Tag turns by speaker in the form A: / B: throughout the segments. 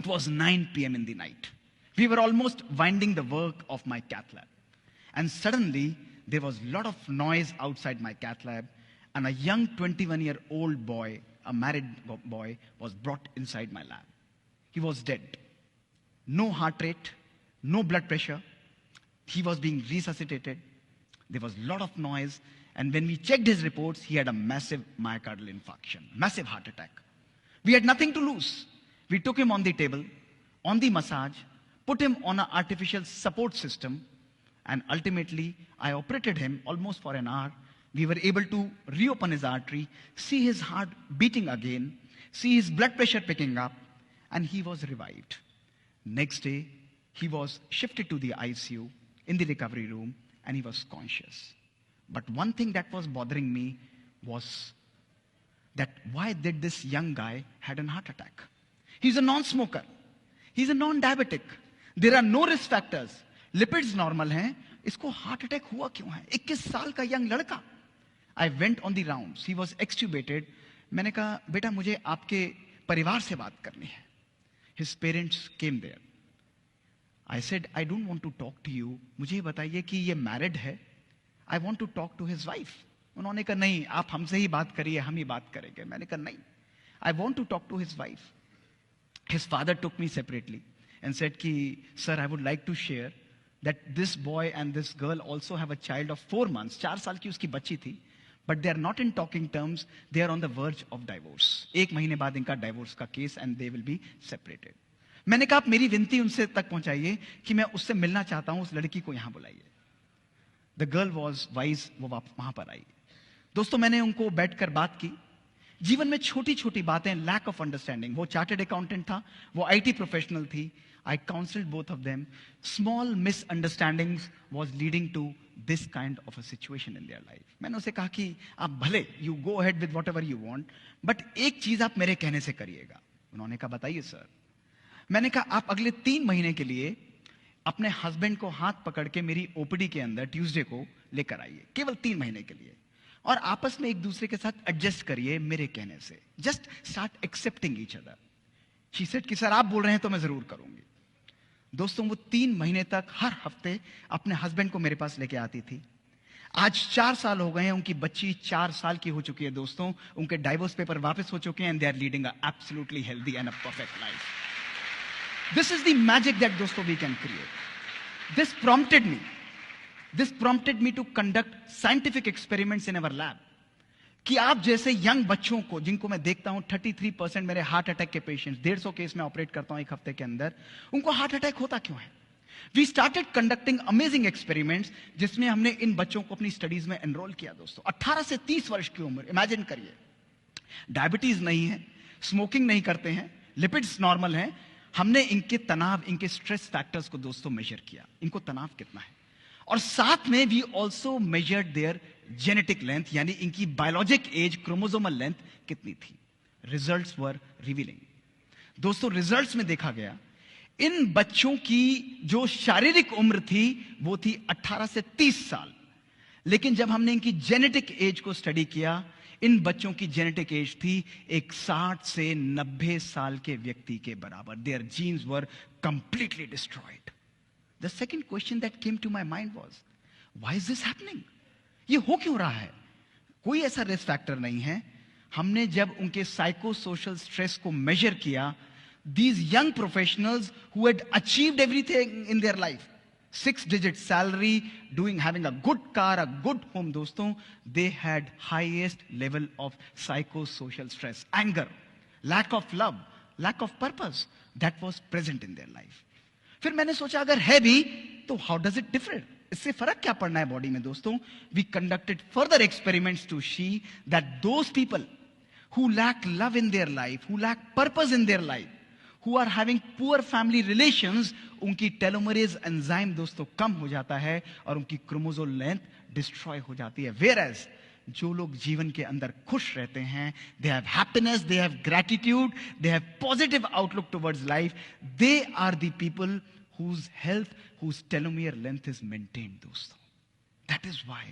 A: It was 9 p.m. in the night. We were almost winding the work of my cath lab. And suddenly, there was a lot of noise outside my cath lab, and a young 21-year-old boy, a married boy, was brought inside my lab. He was dead. No heart rate, no blood pressure. He was being resuscitated. There was a lot of noise. And when we checked his reports, he had a massive myocardial infarction, massive heart attack. We had nothing to lose. We took him on the table, on the massage, put him on an artificial support system, and ultimately, I operated him almost for an hour. We were able to reopen his artery, see his heart beating again, see his blood pressure picking up, and he was revived. Next day, he was shifted to the ICU in the recovery room, and he was conscious. But one thing that was bothering me was that why did this young guy had a heart attack? He's a non-smoker. He's a non-diabetic. There are no risk factors. Lipids normal हैं. इसको heart attack हुआ क्यों है? 21 साल का young लड़का. I went on the rounds. He was extubated. मैंने कहा, बेटा मुझे आपके परिवार से बात करनी है. His parents came there. I said, I don't want to talk to you. मुझे बताइए कि ये married है. I want to talk to his wife. उन्होंने कहा नहीं, आप हमसे ही बात करिए, हम ही बात करेंगे. मैंने कहा नहीं. I want to talk to his wife. His father took me separately and said कि, sir, I would like to share that this boy and this girl also have a child of 4 months. 4 साल की उसकी बच्ची थी. But they are not in talking terms. They are on the verge of divorce. 1 महीने बाद इनका divorce का case and they will be separated. मैंने कहा आप मेरी विनती उनसे तक पहुंचाइए कि मैं उससे मिलना चाहता हूं, उस लड़की को यहां बुलाइए. The girl was wise. वो वहां पर आई. दोस्तों मैंने उनको बैठकर बात की. जीवन में छोटी छोटी बातें, lack of understanding. वो चार्टर्ड अकाउंटेंट था, वो IT प्रोफेशनल थी. I counseled both of them. Small misunderstandings was leading to this kind of a situation in their life. मैंने उसे कहा कि आप भले you go ahead with whatever you want, but एक चीज आप मेरे कहने से करिएगा. उन्होंने कहा बताइए सर. मैंने कहा आप अगले 3 महीने के लिए अपने हस्बैंड को हाथ पकड़ के मेरी ओपीडी के अंदर ट्यूसडे को लेकर आइए, केवल 3 महीने के लिए, और आपस में एक दूसरे के साथ एडजस्ट करिए मेरे कहने से. Just start accepting each other. She said कि सर आप बोल रहे हैं तो मैं जरूर करूंगी. दोस्तों वो 3 महीने तक हर हफ्ते अपने हस्बैंड को मेरे पास लेके आती थी. आज 4 साल हो गए हैं. उनकी बच्ची 4 साल की हो चुकी है दोस्तों. उनके डाइवोर्स पेपर वापस हो चुके हैं and they are leading a absolutely healthy and a perfect life. This is the magic that दोस्तों we can create. This prompted me to conduct scientific experiments in our lab. कि आप जैसे young बच्चों को, जिनको मैं देखता हूं 33% मेरे हार्ट अटैक के पेशेंट्स, 150 केस में ऑपरेट करता हूं 1 हफ्ते के अंदर, उनको हार्ट अटैक होता क्यों है? We started conducting amazing experiments, जिसमें हमने इन बच्चों को अपनी स्टडीज में एनरोल किया. दोस्तों 18 से 30 वर्ष की उम्र, इमेजिन करिए. डायबिटीज नहीं है, स्मोकिंग नहीं करते हैं, लिपिड्स नॉर्मल हैं. हमने इनके तनाव, इनके स्ट्रेस फैक्टर्स को दोस्तों मेजर किया. इनको तनाव कितना है, और साथ में we also measured their genetic length, यानी इनकी बायोलॉजिक एज, क्रोमोसोमल लेंथ कितनी थी. Results were revealing. दोस्तों रिजल्ट्स में देखा गया इन बच्चों की जो शारीरिक उम्र थी वो थी 18 से 30 साल, लेकिन जब हमने इनकी जेनेटिक एज को स्टडी किया, इन बच्चों की जेनेटिक एज थी एक 60 से 90 साल के व्यक्ति के बराबर. Their genes were completely destroyed. The second question that came to my mind was, why is this happening? ये हो क्यों रहा है? कोई ऐसा रिस्क फैक्टर नहीं है. हमने जब उनके साइको सोशल स्ट्रेस को मेजर किया, these young professionals who had achieved everything in their life, 6-digit salary, having a good car, a good home, दोस्तों, they had highest level of psychosocial stress, anger, lack of love, lack of purpose that was present in their life. फिर मैंने सोचा अगर है भी तो how does it differ? इससे फर्क क्या पड़ना है बॉडी में दोस्तों? We conducted further experiments to see that those people who lack love in their life, who lack purpose in their life, who are having poor family relations, उनकी telomerase enzyme दोस्तों कम हो जाता है और उनकी क्रोमोसोम लेंथ डिस्ट्रॉय हो जाती है. Whereas जो लोग जीवन के अंदर खुश रहते हैं, they have happiness, they have gratitude, they have positive outlook towards life, they are the people whose health, whose telomere length is maintained दोस्तों. That is why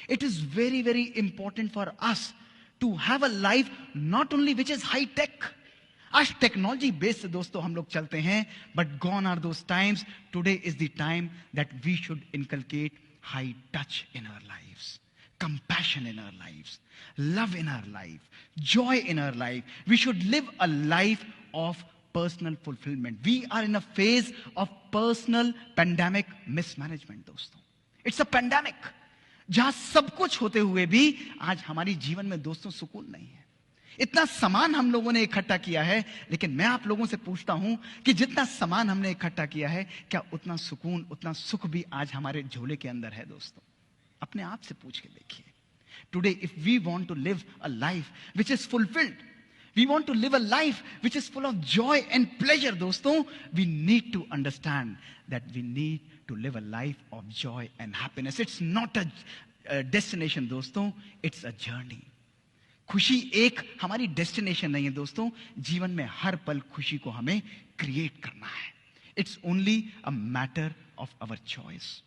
A: it is very, very important for us to have a life not only which is high tech. आज technology based दोस्तों हम लोग चलते हैं, but gone are those times. Today is the time that we should inculcate high touch in our lives, compassion in our lives, love in our life, joy in our life. We should live a life of personal fulfillment. We are in a phase of personal pandemic mismanagement दोस्तों. It's a pandemic. जहां सब कुछ होते हुए भी आज हमारी जीवन में दोस्तों सुकून नहीं है. इतना सामान हम लोगों ने इकट्ठा किया है, लेकिन मैं आप लोगों से पूछता हूं कि जितना सामान हमने इकट्ठा किया है, क्या उतना सुकून, उतना सुख भी आज हमारे झोले के अंदर है दोस्तों? अपने आप से पूछ के देखिए. Today if we want to live a life which is fulfilled, we want to live a life which is full of joy and pleasure दोस्तों, we need to understand that we need to live a life of joy and happiness. It's not a destination दोस्तों, it's a journey. खुशी एक हमारी destination नहीं है दोस्तों. जीवन में हर पल खुशी को हमें क्रिएट करना है. It's only a matter of our choice.